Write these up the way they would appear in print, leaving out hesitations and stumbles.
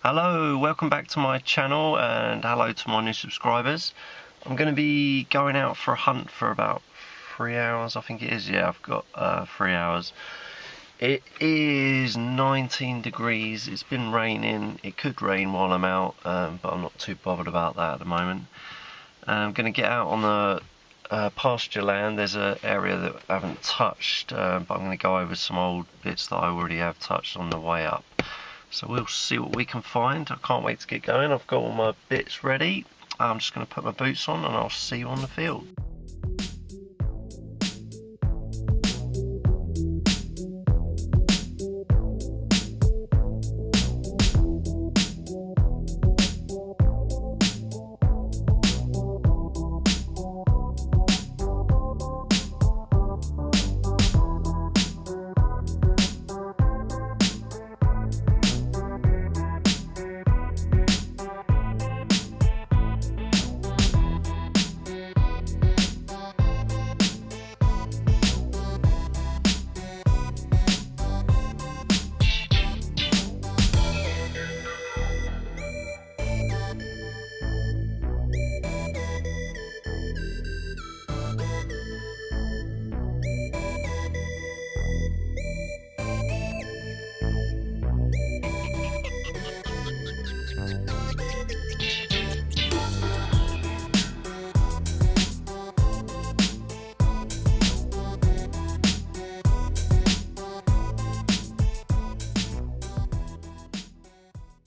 Hello, welcome back to my channel and hello to my new subscribers. I'm going to be going out for a hunt for about 3 hours, I think it is. Yeah, I've got 3 hours. It is 19 degrees, it's been raining. It could rain while I'm out, but I'm not too bothered about that at the moment. I'm going to get out on the pasture land. There's an area that I haven't touched, but I'm going to go over some old bits that I already have touched on the way up. So we'll see what we can find. I can't wait to get going. I've got all my bits ready. I'm just going to put my boots on and I'll see you on the field.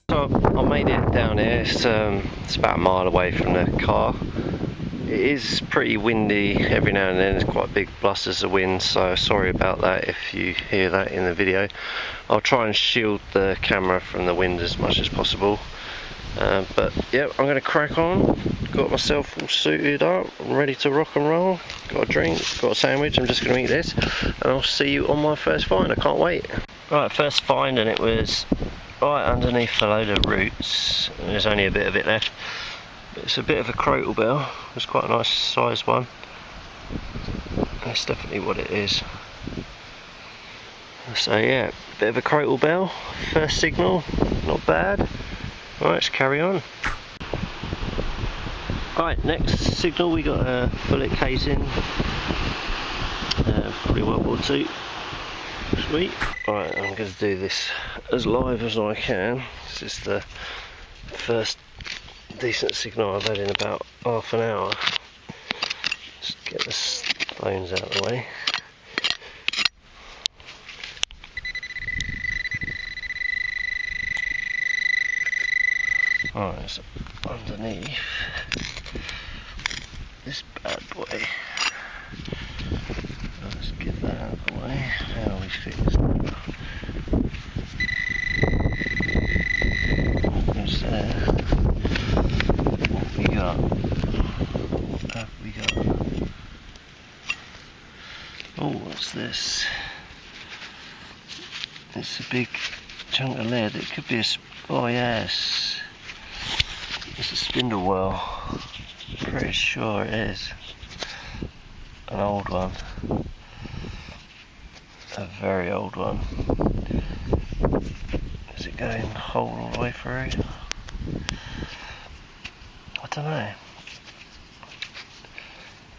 So I made it down here. It's about a mile away from the car. It is pretty windy every now and then. There's quite big blusters of wind, so sorry about that if you hear that in the video. I'll try and shield the camera from the wind as much as possible. But yeah, I'm going to crack on. Got myself all suited up, I'm ready to rock and roll. Got a drink, got a sandwich. I'm just going to eat this, and I'll see you on my first find. I can't wait. Right, first find, and it was right underneath a load of roots. There's only a bit of it left. It's a bit of a crotal bell. It's quite a nice sized one. That's definitely what it is. So yeah, bit of a crotal bell. First signal, not bad. Right, let's carry on. Right, next signal we got a bullet casing. Probably World War II. Sweet. Right, I'm going to do this as live as I can. This is the first decent signal I've had in about half an hour. Just get the stones out of the way. Alright, so underneath this bad boy. Let's get that out of the way. How we fix that? What's there? What we got? What have we got? Oh, what's this? It's a big chunk of lead. It could be a... oh yes. It's a spindle whorl. Pretty sure it is. An old one. A very old one. Is it going whole all the way through? I don't know.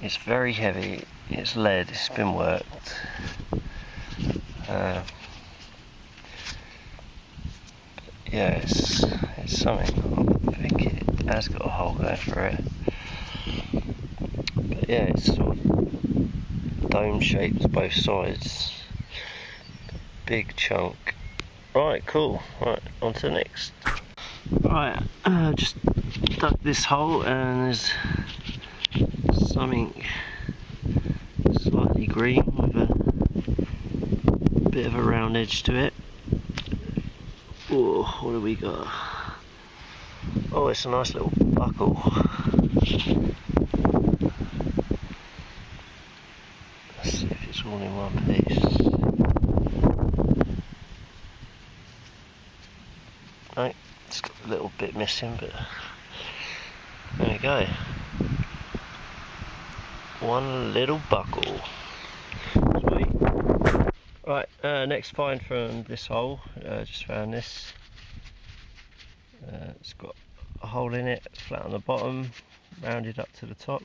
It's very heavy. It's lead. It's been worked. Yeah, it's something. I think it has got a hole going through it. But yeah, it's sort of dome shaped both sides. Big chunk. Right, cool. Right, on to the next. Right, just dug this hole and there's something slightly green with a bit of a round edge to it. Oh, what do we got? Oh, it's a nice little buckle. Let's see if it's all in one piece. No, it's got a little bit missing, but there we go. One little buckle. Sweet. Right, next find from this hole. Just found this. It's got a hole in it, flat on the bottom, rounded up to the top.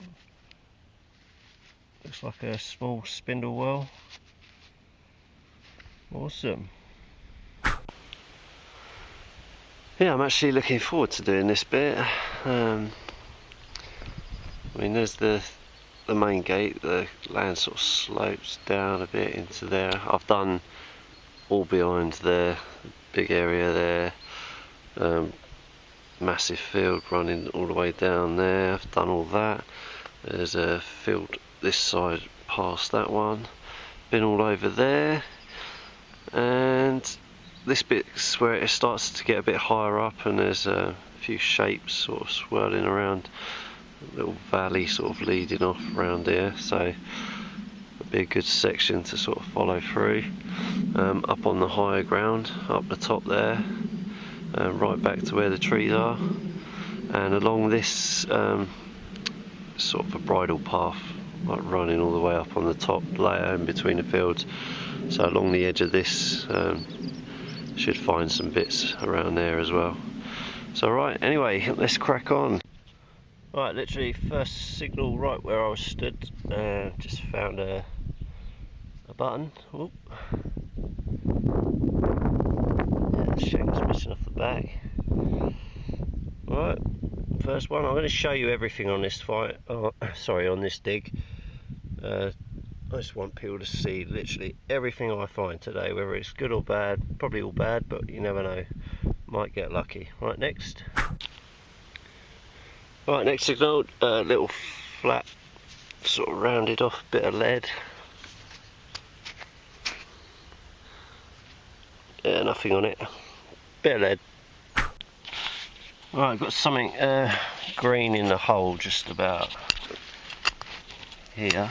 Looks like a small spindle well. Awesome. Yeah, I'm actually looking forward to doing this bit. I mean, there's the main gate. The land sort of slopes down a bit into there. I've done all behind there, big area there, massive field running all the way down there. I've done all that. There's a field this side past that one. Been all over there, and this bit's where it starts to get a bit higher up, and there's a few shapes sort of swirling around, a little valley sort of leading off around here, so it'll be a good section to sort of follow through. Up on the higher ground, up the top there, right back to where the trees are, and along this sort of a bridle path, like running all the way up on the top layer in between the fields. So along the edge of this, should find some bits around there as well. So right, anyway, let's crack on. Right, literally first signal right where I was stood. Just found a button. Oop. Yeah, the shank's missing off the back. Right, first one. I'm going to show you everything on this fight. Oh, sorry, on this dig. I just want people to see literally everything I find today, whether it's good or bad. Probably all bad, but you never know. Might get lucky. Right, next. Right, next signal. Little flat, sort of rounded off bit of lead. Yeah, nothing on it. Bit of lead. Right, got something green in the hole just about here.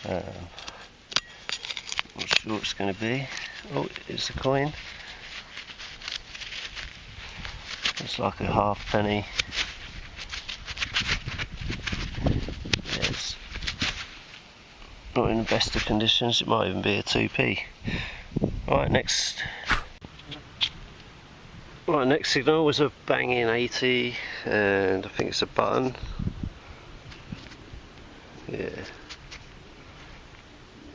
Not sure what it's going to be. Oh, it's a coin. It's like a halfpenny. Yeah, it's not in the best of conditions. It might even be a 2p. Right, next. Right, next signal was a banging 80, and I think it's a button. Yeah.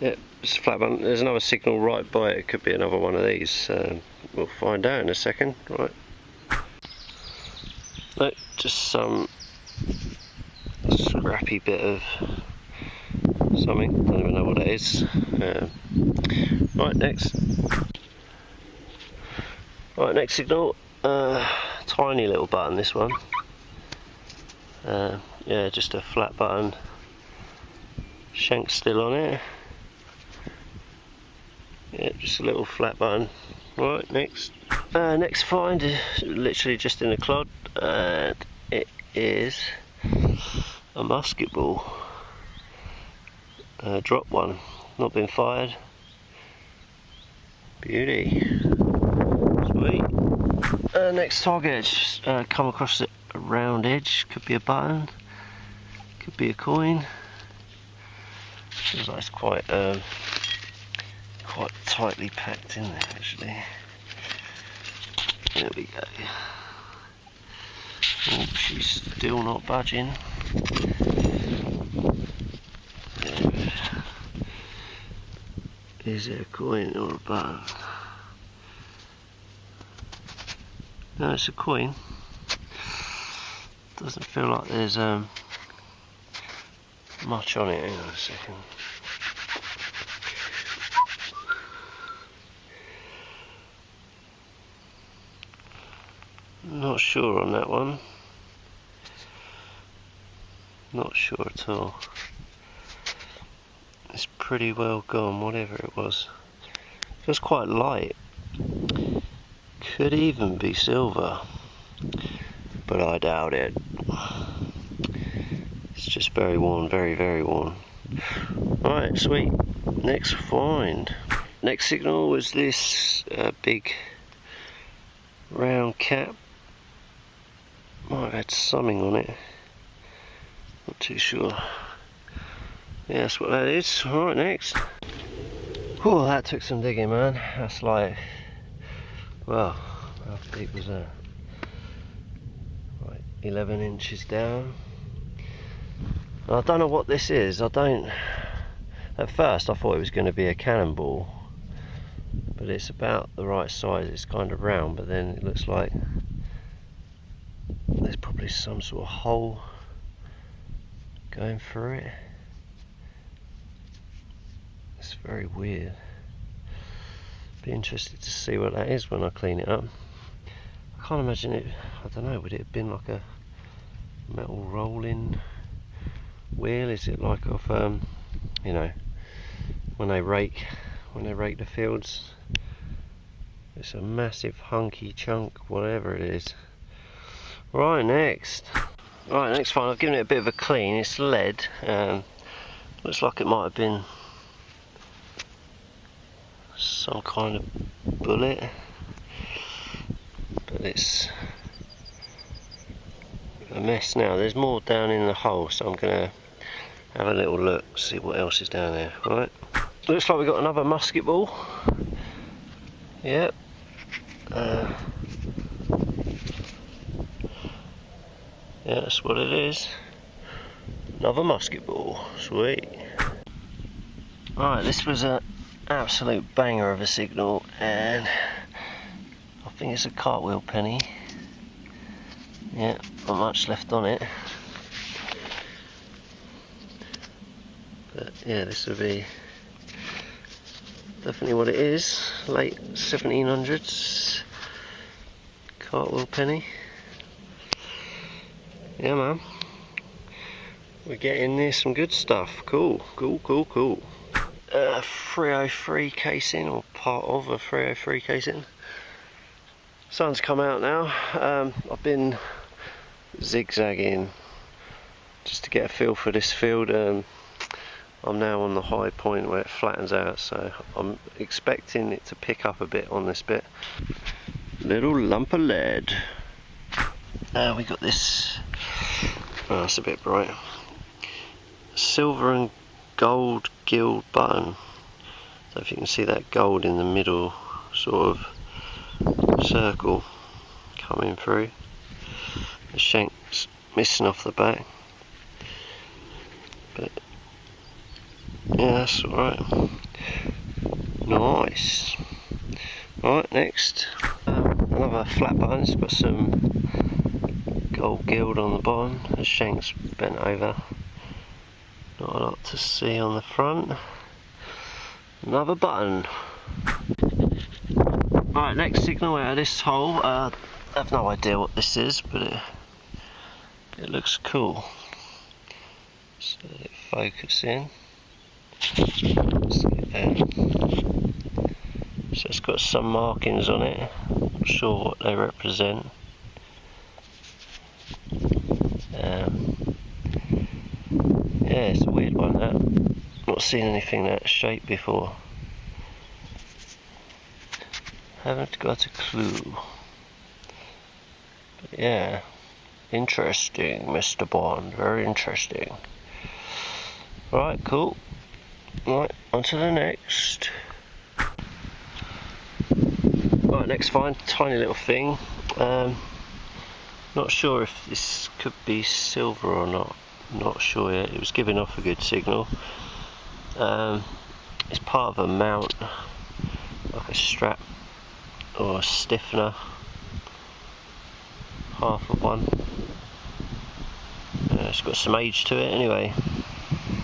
Yeah, it's a flat button. There's another signal right by it. It could be another one of these. We'll find out in a second. Right. No, just some scrappy bit of something. Don't even know what it is. Right, next. Right, next signal. Tiny little button. This one. Yeah, just a flat button. Shank still on it. Yeah, just a little flat button. Right, next. Next find is literally just in the clod, and it is a musket ball. Drop one, not been fired. Beauty. Sweet. Next target, just come across a round edge. Could be a button, could be a coin. Feels like it's quite tightly packed in there actually. There we go. Oh, she's still not budging. There. Is it a coin or a button? No, it's a coin. Doesn't feel like there's much on it. Hang on a second. Not sure on that one. Not sure at all. It's pretty well gone, whatever it was. Feels quite light. Could even be silver, but I doubt it. It's just very worn, very, very worn. Right, sweet. Next find. Next signal was this big round cap. Might have had something on it. Not too sure. Yeah, that's what that is. Alright, next. Oh, that took some digging, man. That's like, well, How deep was that? Right, 11 inches down. I don't know what this is. At first I thought it was going to be a cannonball, but it's about the right size. It's kind of round, but then it looks like there's probably some sort of hole going through it. It's very weird. Be interested to see what that is when I clean it up. I can't imagine it. I don't know, would it have been like a metal rolling wheel? Is it like of you know, when they rake the fields? It's a massive hunky chunk, whatever it is. Right, next find, I've given it a bit of a clean. It's lead. Looks like it might have been some kind of bullet, but it's a mess now. There's more down in the hole, so I'm gonna have a little look, see what else is down there. Right, looks like we've got another musket ball. Yep. Yeah, that's what it is. Another musket ball. Sweet. Right, this was an absolute banger of a signal, and I think it's a cartwheel penny. Yeah, not much left on it. But yeah, this would be definitely what it is. Late 1700s cartwheel penny. Yeah, man. We're getting there, some good stuff. Cool. 303 casing, or part of a 303 casing. Sun's come out now. I've been zigzagging just to get a feel for this field. I'm now on the high point where it flattens out, so I'm expecting it to pick up a bit on this bit. Little lump of lead. We got this. Oh, that's a bit bright. Silver and gold gilt button. So if you can see that gold in the middle sort of circle coming through. The shank's missing off the back, but yeah, that's alright. Nice. Right, next another flat button. It's got some gold gilt on the bottom. The shank's bent over. Not a lot to see on the front. Another button. Right, next signal out of this hole. I have no idea what this is, but it looks cool. So let it focus in. Let's get there. So it's got some markings on it. Not sure what they represent. Yeah, it's a weird one, that. Not seen anything that shape before. Haven't got a clue. But yeah, interesting, Mr. Bond, very interesting. Right, cool. Right, on to the next. Right, next find, tiny little thing. Not sure if this could be silver or not. Not sure yet. It was giving off a good signal. It's part of a mount, like a strap or a stiffener. Half of one. It's got some age to it anyway.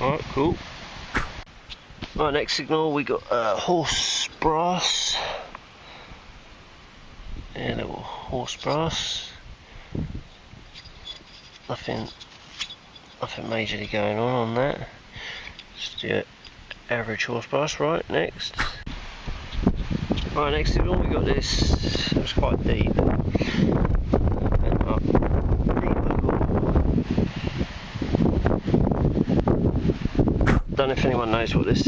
Alright, cool. Right, next signal we got horse brass. Yeah, little horse brass. Nothing majorly going on that. Just your average horse brass. Right, next. Right, next signal we got this. It was quite deep. Don't know if anyone knows what this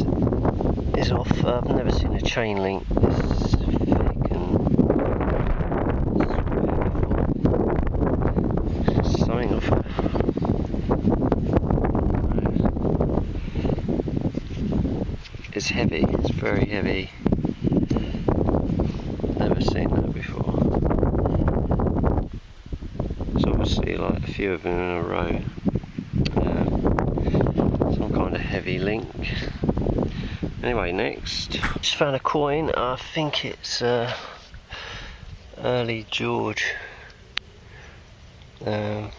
is off. I've never seen a chain link this thick and something off it. It's heavy, it's very heavy. Never seen that before. see like a few of them in a row. Some kind of heavy link. Anyway, next, just found a coin. I think it's early George. Let's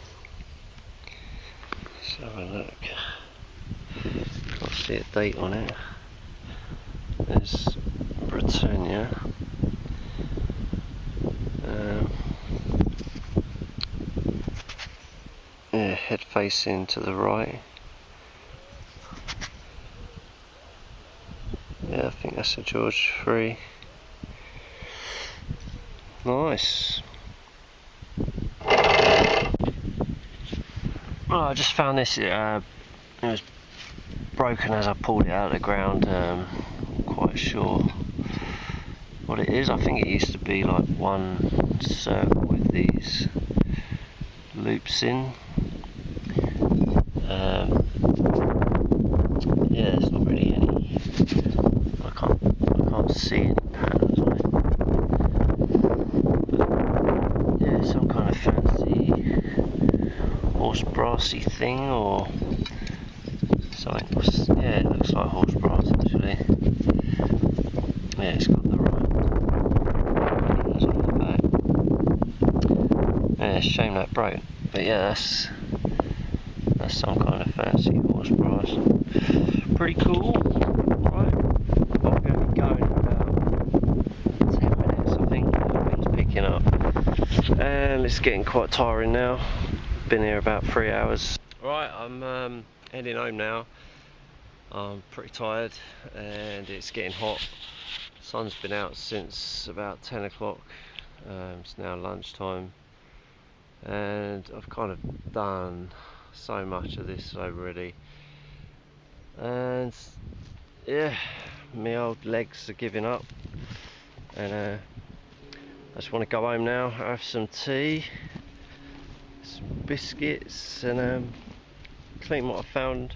have a look. Can't see a date on it. There's Britannia. Yeah, head facing to the right. Yeah, I think that's a George 3. Nice. Oh, I just found this. It was broken as I pulled it out of the ground. I'm quite sure what it is. I think it used to be like one circle with these loops in. Yeah, there's not really any. I can't see any patterns on it. But yeah, some kind of fancy horse brassy thing or something. Yeah, it looks like horse brass actually. Yeah, it's got the right buttons on the back. Yeah, it's a shame that broke. But yeah, that's some kind of fancy horse brass. Pretty cool. Right, I'm going to be going in about 10 minutes, I think. The wind's picking up. And it's getting quite tiring now. Been here about 3 hours. Right, I'm heading home now. I'm pretty tired and it's getting hot. Sun's been out since about 10 o'clock. It's now lunchtime. And I've kind of done so much of this already. And yeah, my old legs are giving up. And I just want to go home now, have some tea, some biscuits, and clean what I found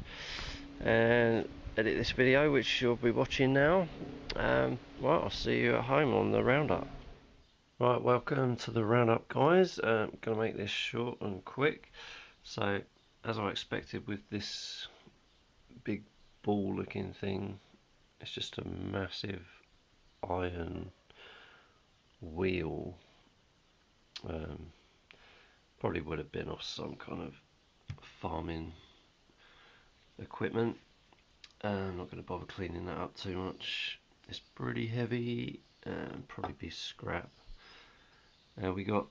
and edit this video, which you'll be watching now. Right, I'll see you at home on the roundup. Right, welcome to the roundup, guys. I'm going to make this short and quick. So, as I expected with this big ball looking thing, it's just a massive iron wheel. Probably would have been off some kind of farming equipment. I'm not going to bother cleaning that up too much. It's pretty heavy and probably be scrap. We got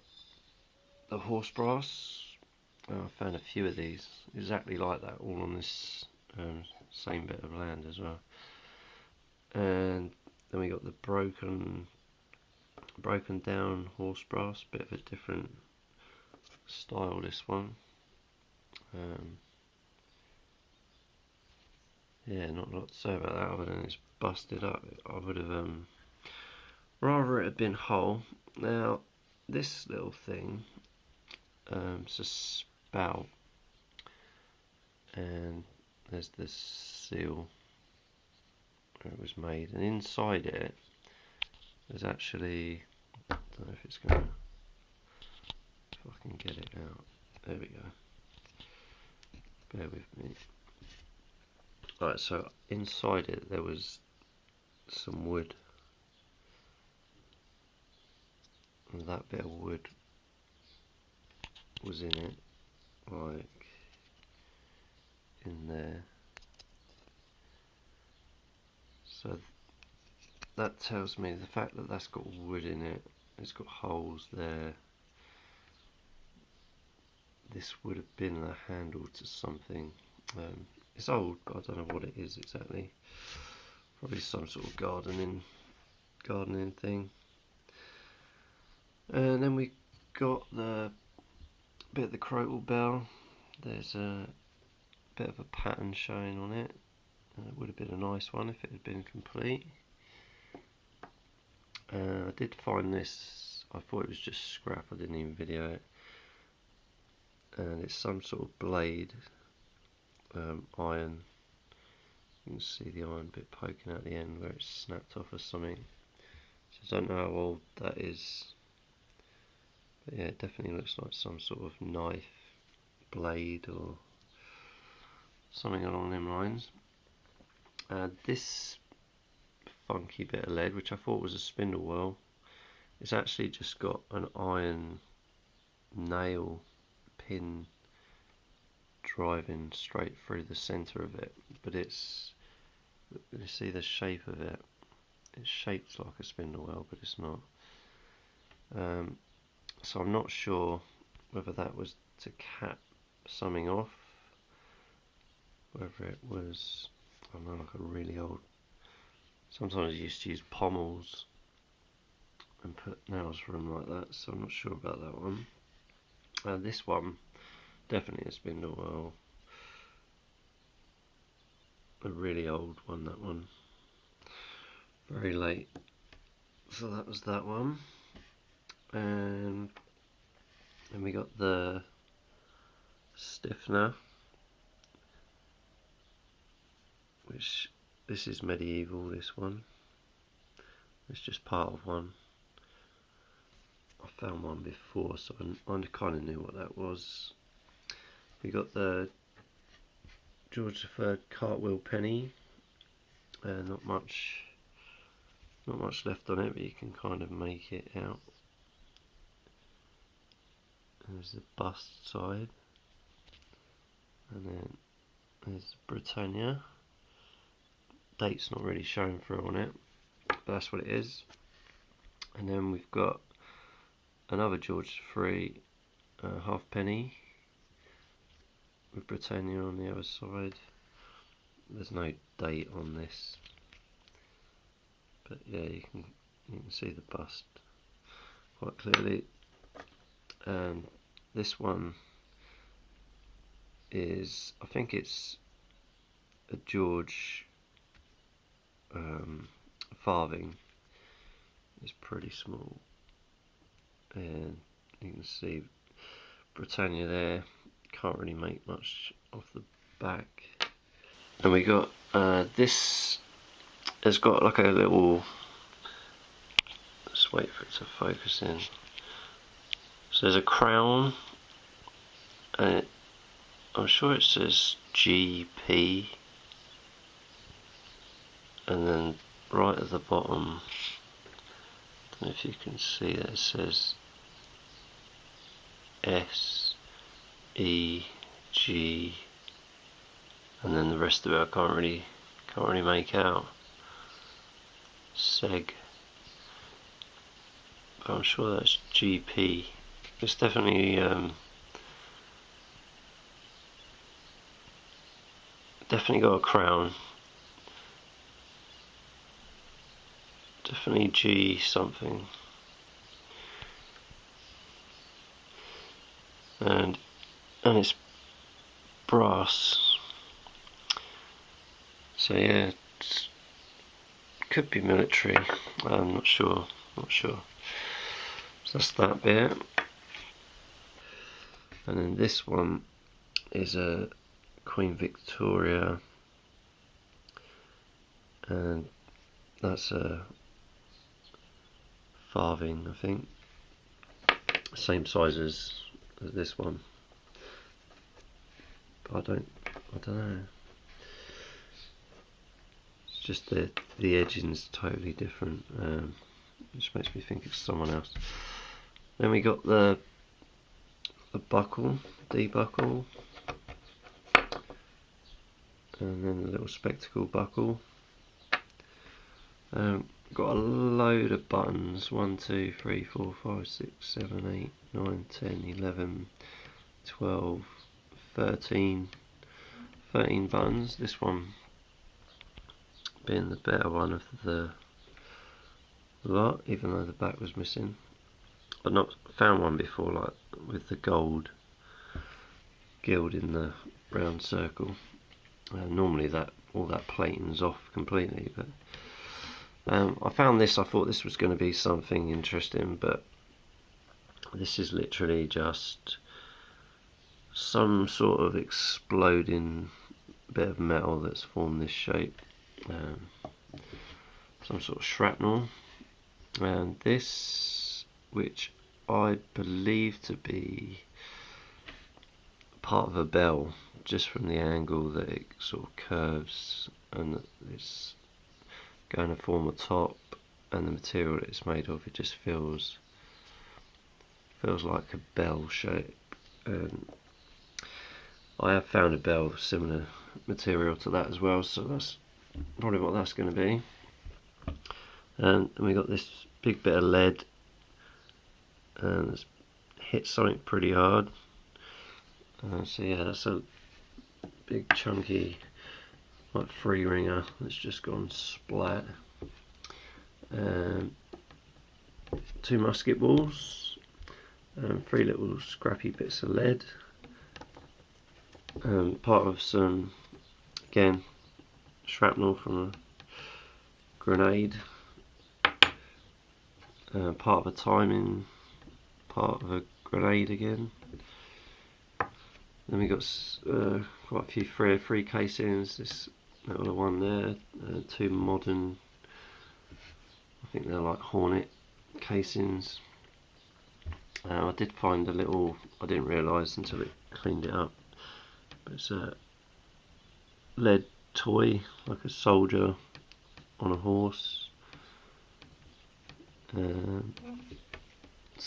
the horse brass. I found a few of these exactly like that, all on this same bit of land as well. And then we got the broken down horse brass, bit of a different style this one. Yeah, not a lot to say about that other than it's busted up. I would have rather it had been whole. Now this little thing, it's a spout, and there's this seal where it was made, and inside it there's actually, I don't know if it's gonna, if I can get it out. There we go. Bear with me. Right, so inside it there was some wood, and that bit of wood was in it, like in there. So that tells me the fact that that's got wood in it, it's got holes there. This would have been a handle to something. It's old, but I don't know what it is exactly. Probably some sort of gardening thing. And then we got the bit of the crotal bell. There's a bit of a pattern showing on it. It would have been a nice one if it had been complete. I did find this, I thought it was just scrap, I didn't even video it. And it's some sort of blade, iron. You can see the iron bit poking out the end where it's snapped off or something. So I don't know how old that is, But yeah, it definitely looks like some sort of knife blade or something along them lines. This funky bit of lead, which I thought was a spindle whorl, it's actually just got an iron nail pin driving straight through the centre of it, but it's, you see the shape of it, it's shaped like a spindle whorl, but it's not. So I'm not sure whether that was to cap something off, whether it was, I don't know, like a really old, sometimes you used to use pommels and put nails through them like that, so I'm not sure about that one. This one, definitely a spindle whorl, a really old one, that one, very late. So that was that one. And then we got the stiffener, which, this is medieval, this one. It's just part of one. I found one before, so I kind of knew what that was. We got the George III cartwheel penny. Not much left on it, but you can kind of make it out. There's the bust side, and then there's Britannia. Date's not really showing through on it, but that's what it is. And then we've got another George III halfpenny with Britannia on the other side. There's no date on this, but yeah, you can see the bust quite clearly. And this one is, I think it's a George farthing. It's pretty small, and you can see Britannia there. Can't really make much off the back. And we got this has got like a little, let's wait for it to focus in. So there's a crown, and I'm sure it says GP, and then right at the bottom, I don't know if you can see that, it says SEG, and then the rest of it I can't really make out. Seg, but I'm sure that's GP. It's definitely got a crown. Definitely G something. And it's brass. So yeah, could be military. I'm not sure. So that's that bit. And then this one is a Queen Victoria, and that's a farthing, I think. Same size as this one, but I don't know. It's just the edging's totally different, which makes me think it's someone else. Then we got the buckle, D-buckle, and then the little spectacle buckle. Got a load of buttons, 1, 2, 3, 4, 5, 6, 7, 8, 9, 10, 11, 12, 13 buttons. This one being the better one of the lot, even though the back was missing. I've not found one before like with the gold gild in the round circle. Normally all that plating's off completely, but I found this. I thought this was going to be something interesting, but this is literally just some sort of exploding bit of metal that's formed this shape, some sort of shrapnel. And this, which I believe to be part of a bell, just from the angle that it sort of curves and it's going to form a top, and the material that it's made of, it just feels like a bell shape. I have found a bell of similar material to that as well, so that's probably what that's going to be. And we got this big bit of lead, and it's hit something pretty hard. So yeah, that's a big chunky like 3-ringer that's just gone splat. 2 musket balls, 3 little scrappy bits of lead, part of some, again, shrapnel from a grenade, part of a timing, part of a grenade again. Then we got quite a few 303 casings, this little one there, 2 modern, I think they're like Hornet casings. I did find a little, I didn't realise until it cleaned it up, but it's a lead toy, like a soldier on a horse. So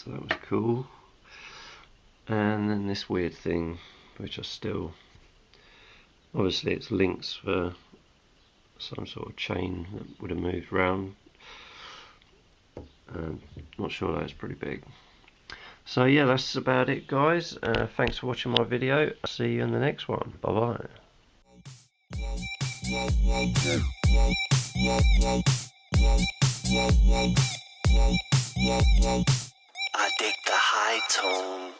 that was cool. And then this weird thing, which I still, obviously it's links for some sort of chain that would have moved round. Not sure, that's pretty big. So yeah, that's about it, guys. Thanks for watching my video. I'll see you in the next one. Bye bye. I dig the high tone.